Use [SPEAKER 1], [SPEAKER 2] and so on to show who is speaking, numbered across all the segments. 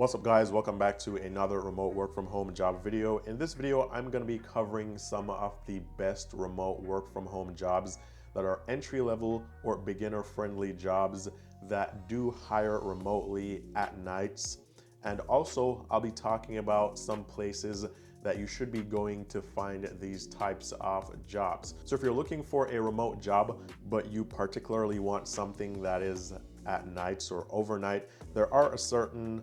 [SPEAKER 1] What's up guys, welcome back to another remote work from home job video. In this video, I'm going to be covering some of the best remote work from home jobs that are entry level or beginner friendly jobs that do hire remotely at nights. And also I'll be talking about some places that you should be going to find these types of jobs. So if you're looking for a remote job, but you particularly want something that is at nights or overnight, there are certain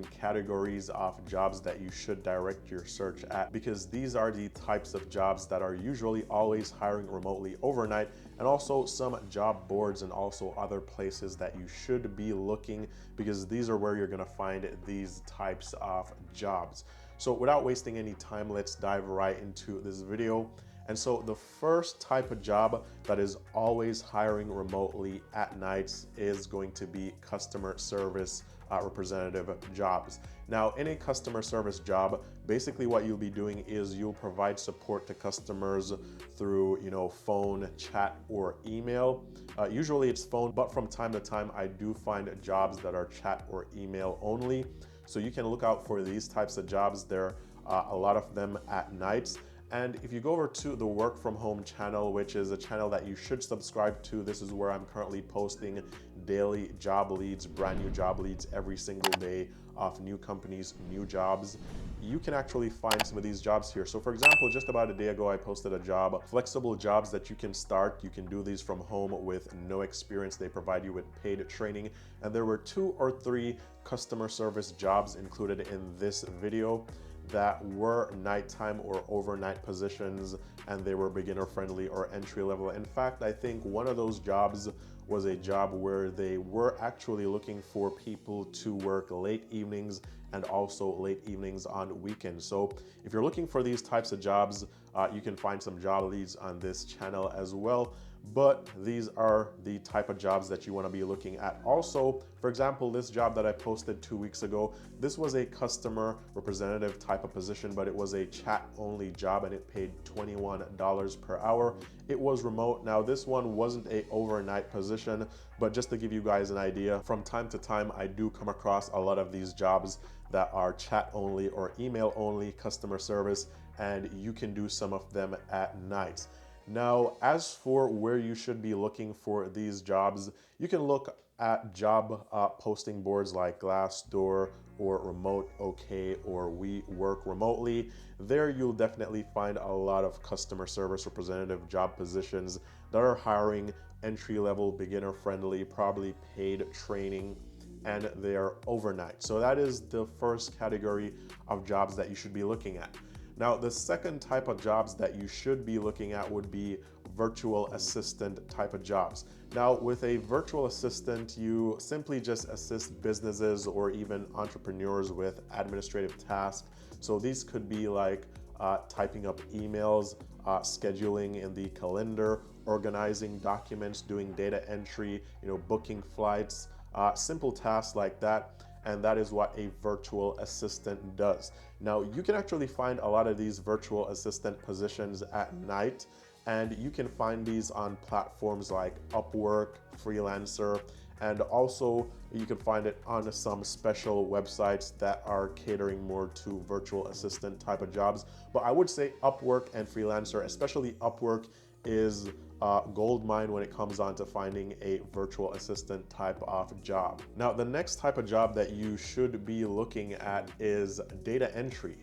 [SPEAKER 1] categories of jobs that you should direct your search at, because these are the types of jobs that are usually always hiring remotely overnight, and also some job boards and also other places that you should be looking, because these are where you're going to find these types of jobs. So without wasting any time, let's dive right into this video. And so the first type of job that is always hiring remotely at nights is going to be customer service representative jobs. Now, in a customer service job, basically what you'll be doing is you'll provide support to customers through, phone, chat, or email. Usually it's phone, but from time to time, I do find jobs that are chat or email only. So you can look out for these types of jobs. There are a lot of them at nights. And if you go over to the work from home channel, which is a channel that you should subscribe to, this is where I'm currently posting daily job leads, brand new job leads every single day of new companies, new jobs. You can actually find some of these jobs here. So for example, just about a day ago, I posted a job, flexible jobs that you can start. You can do these from home with no experience. They provide you with paid training. And there were 2 or 3 customer service jobs included in this video that were nighttime or overnight positions, and they were beginner friendly or entry level. In fact, I think one of those jobs was a job where they were actually looking for people to work late evenings and also late evenings on weekends. So if you're looking for these types of jobs, you can find some job leads on this channel as well. But these are the type of jobs that you want to be looking at. Also, for example, this job that I posted 2 weeks ago, this was a customer representative type of position, but it was a chat only job and it paid $21 per hour. It was remote. Now, this one wasn't a overnight position, but just to give you guys an idea, from time to time, I do come across a lot of these jobs that are chat only or email only customer service, and you can do some of them at night. Now, as for where you should be looking for these jobs, you can look at job posting boards like Glassdoor or Remote OK or We Work Remotely. There you'll definitely find a lot of customer service representative job positions that are hiring entry-level, beginner-friendly, probably paid training, and they are overnight. So that is the first category of jobs that you should be looking at. Now, the second type of jobs that you should be looking at would be virtual assistant type of jobs. Now, with a virtual assistant, you simply just assist businesses or even entrepreneurs with administrative tasks. So these could be like typing up emails, scheduling in the calendar, organizing documents, doing data entry, booking flights, simple tasks like that. And that is what a virtual assistant does. Now, you can actually find a lot of these virtual assistant positions at night, and you can find these on platforms like Upwork, Freelancer, and also you can find it on some special websites that are catering more to virtual assistant type of jobs. But I would say Upwork and Freelancer, especially Upwork, is gold mine when it comes on to finding a virtual assistant type of job. Now, the next type of job that you should be looking at is data entry.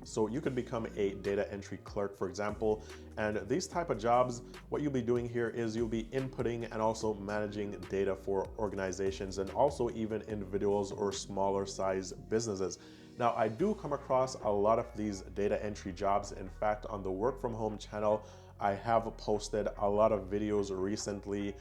[SPEAKER 1] So you could become a data entry clerk, for example, and these type of jobs, what you'll be doing here is you'll be inputting and also managing data for organizations and also even individuals or smaller size businesses. Now, I do come across a lot of these data entry jobs. In fact, on the work from home channel, I have posted a lot of videos recently,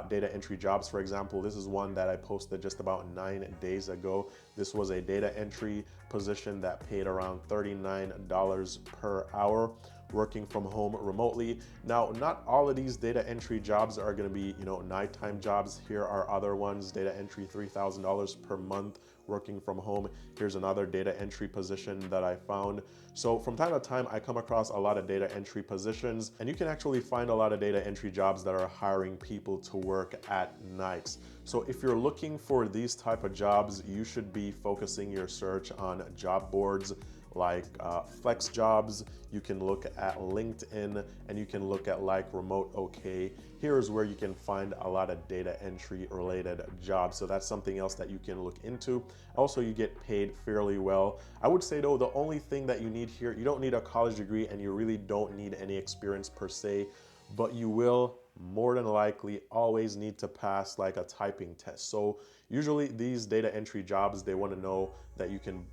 [SPEAKER 1] data entry jobs. For example, this is one that I posted just about 9 days ago. This was a data entry position that paid around $39 per hour, working from home remotely. Now, not all of these data entry jobs are going to be, nighttime jobs. Here are other ones, data entry, $3,000 per month, working from home. Here's another data entry position that I found. So from time to time, I come across a lot of data entry positions, and you can actually find a lot of data entry jobs that are hiring people to work at nights. So if you're looking for these type of jobs, you should be focusing your search on job boards like Flex Jobs. You can look at LinkedIn, and you can look at like Remote OK. Here's where you can find a lot of data entry related jobs. So that's something else that you can look into. Also, you get paid fairly well. I would say though, the only thing that you need here, you don't need a college degree and you really don't need any experience per se, but you will more than likely always need to pass like a typing test. So usually these data entry jobs, they want to know that you can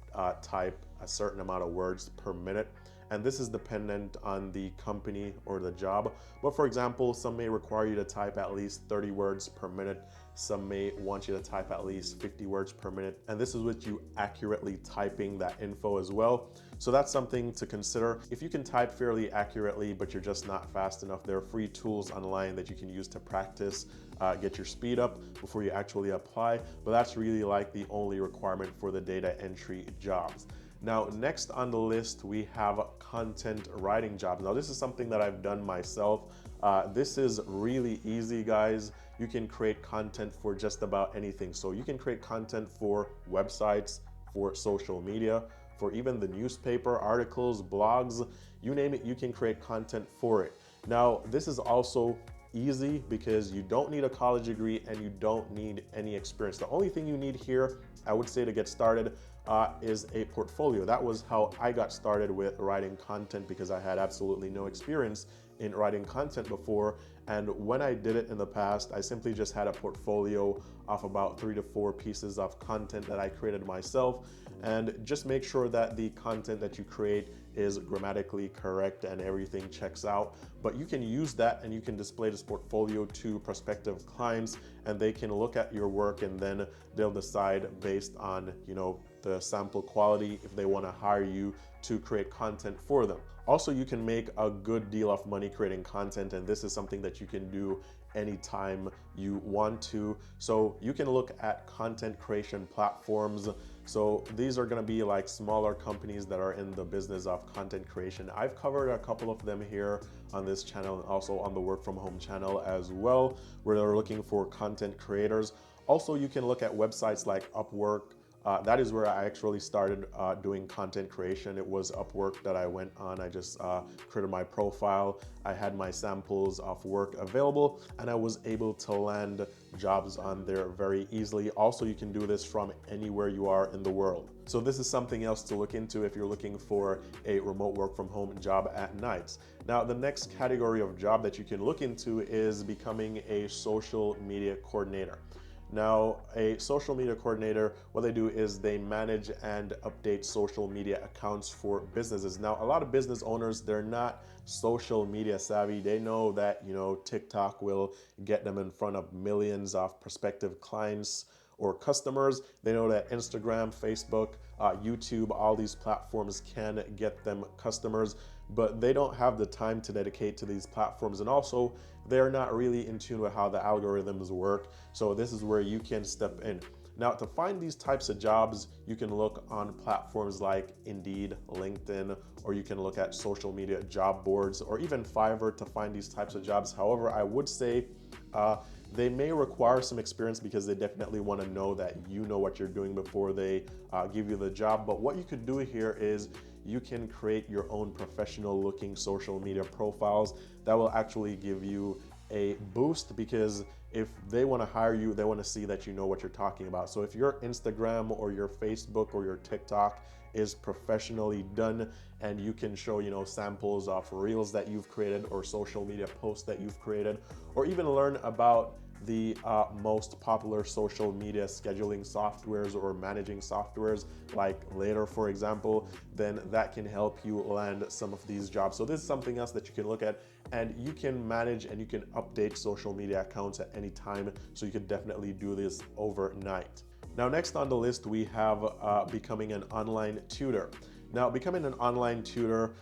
[SPEAKER 1] type a certain amount of words per minute. And this is dependent on the company or the job. But for example, some may require you to type at least 30 words per minute. Some may want you to type at least 50 words per minute. And this is with you accurately typing that info as well. So that's something to consider. If you can type fairly accurately, but you're just not fast enough, there are free tools online that you can use to practice, get your speed up before you actually apply. But that's really like the only requirement for the data entry jobs. Now, next on the list, we have content writing jobs. Now, this is something that I've done myself. This is really easy, guys. You can create content for just about anything. So you can create content for websites, for social media, for even the newspaper, articles, blogs, you name it, you can create content for it. Now, this is also easy because you don't need a college degree and you don't need any experience. The only thing you need here, I would say, to get started is a portfolio. That was how I got started with writing content, because I had absolutely no experience in writing content before. And when I did it in the past, I simply just had a portfolio of about 3 to 4 pieces of content that I created myself. And just make sure that the content that you create is grammatically correct and everything checks out. But you can use that and you can display this portfolio to prospective clients, and they can look at your work and then they'll decide based on, the sample quality if they want to hire you to create content for them. Also, you can make a good deal of money creating content, and this is something that you can do anytime you want to. So you can look at content creation platforms. So these are going to be like smaller companies that are in the business of content creation. I've covered a couple of them here on this channel and also on the work from home channel as well, where they're looking for content creators. Also, you can look at websites like Upwork. That is where I actually started doing content creation. It was Upwork that I went on. I just created my profile. I had my samples of work available, and I was able to land jobs on there very easily. Also, you can do this from anywhere you are in the world. So this is something else to look into if you're looking for a remote work from home job at nights. Now, the next category of job that you can look into is becoming a social media coordinator. Now, a social media coordinator, what they do is they manage and update social media accounts for businesses. Now, a lot of business owners, they're not social media savvy. They know that, TikTok will get them in front of millions of prospective clients or customers. They know that Instagram, Facebook, YouTube, all these platforms can get them customers, but they don't have the time to dedicate to these platforms. And also, they're not really in tune with how the algorithms work. So this is where you can step in. Now, to find these types of jobs, you can look on platforms like Indeed, LinkedIn, or you can look at social media job boards, or even Fiverr to find these types of jobs. However, I would say they may require some experience because they definitely want to know that you know what you're doing before they give you the job. But what you could do here is you can create your own professional looking social media profiles that will actually give you a boost, because if they want to hire you, they want to see that you know what you're talking about. So if your Instagram or your Facebook or your TikTok is professionally done, and you can show, samples of reels that you've created or social media posts that you've created, or even learn about the most popular social media scheduling softwares or managing softwares like Later, for example, then that can help you land some of these jobs. So this is something else that you can look at, and you can manage and you can update social media accounts at any time. So you can definitely do this overnight. Now, next on the list, we have becoming an online tutor. Now, becoming an online tutor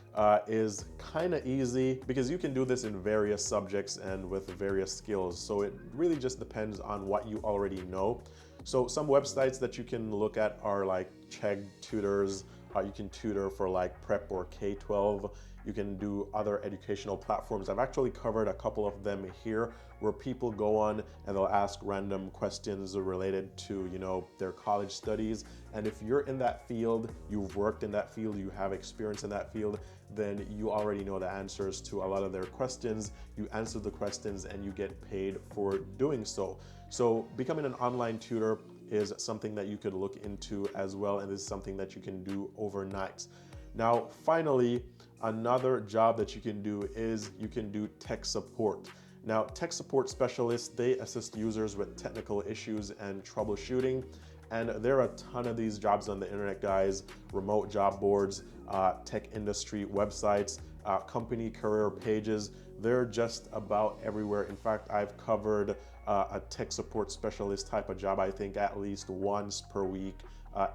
[SPEAKER 1] is kind of easy because you can do this in various subjects and with various skills. So it really just depends on what you already know. So some websites that you can look at are like Chegg Tutors, You can tutor for like prep or K-12. You can do other educational platforms. I've actually covered a couple of them here where people go on and they'll ask random questions related to, their college studies. And if you're in that field, you've worked in that field, you have experience in that field, then you already know the answers to a lot of their questions. You answer the questions and you get paid for doing so. So becoming an online tutor is something that you could look into as well, and this is something that you can do overnight. Now, finally, another job that you can do is you can do tech support. Now, tech support specialists, they assist users with technical issues and troubleshooting. And there are a ton of these jobs on the internet, guys. Remote job boards, tech industry websites, company career pages. They're just about everywhere. In fact, I've covered a tech support specialist type of job, I think at least once per week,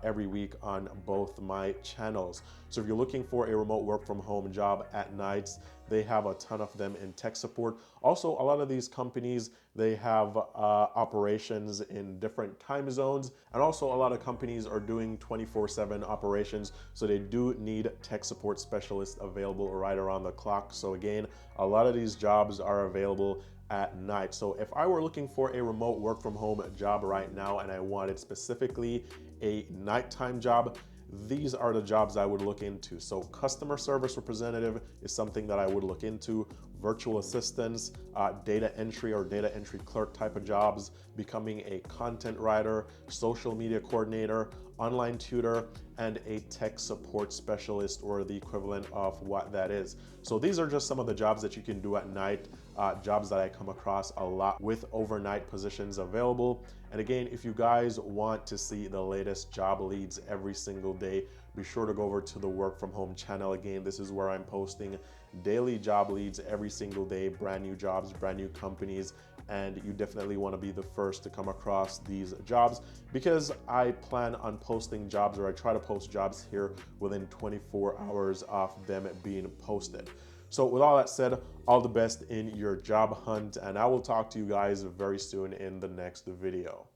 [SPEAKER 1] every week on both my channels. So if you're looking for a remote work from home job at nights, they have a ton of them in tech support. Also, a lot of these companies, they have operations in different time zones. And also a lot of companies are doing 24/7 operations. So they do need tech support specialists available right around the clock. So again, a lot of these jobs are available at night. So if I were looking for a remote work from home job right now and I wanted specifically a nighttime job, these are the jobs I would look into. So customer service representative is something that I would look into. Virtual assistants, data entry or data entry clerk type of jobs, becoming a content writer, social media coordinator, online tutor, and a tech support specialist, or the equivalent of what that is. So these are just some of the jobs that you can do at night, jobs that I come across a lot with overnight positions available. And again, if you guys want to see the latest job leads every single day, be sure to go over to the Work From Home channel. Again, this is where I'm posting daily job leads every single day, brand new jobs, brand new companies, and you definitely want to be the first to come across these jobs, because I plan on posting jobs, or I try to post jobs here within 24 hours of them being posted. So with all that said, all the best in your job hunt, and I will talk to you guys very soon in the next video.